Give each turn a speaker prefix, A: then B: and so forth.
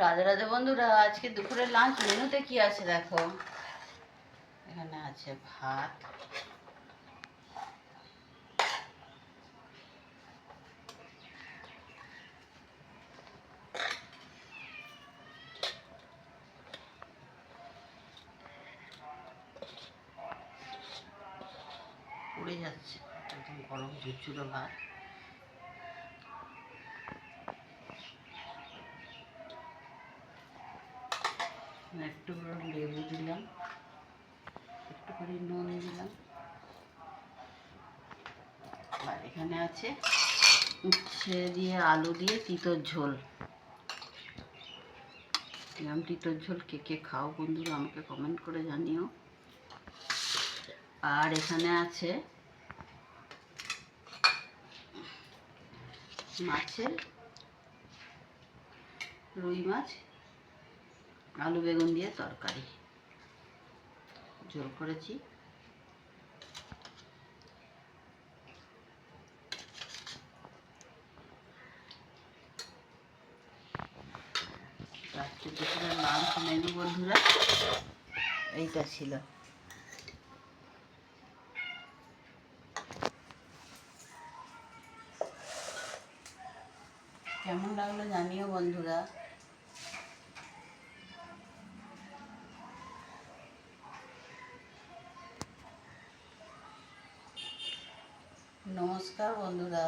A: রাধে রাধে বন্ধুরা, আজকে দুপুরের লাঞ্চ মেনুতে কি আছে দেখো। এখানে আছে ভাত, পুড়ে যাচ্ছে, একদম গরম ঝুরঝুরে ভাত। একটু লেবু দিলাম, একটু করে নুন দিলাম। আর এখানে আছে উচ্ছে দিয়ে আলু দিয়ে তিতর ঝোল। এরকম তিতর ঝোল কে কে খাও বন্ধুরা, আমাকে কমেন্ট করে জানিও। আর এখানে আছে মাছের রুই মাছ আলু বেগুন দিয়ে তরকারি ঝোল করেছি। আজকে দুপুরের লাঞ্চ মেনু বন্ধুরা এইটা ছিল। কেমন লাগলো জানিও বন্ধুরা। নমস্কার বন্ধুরা।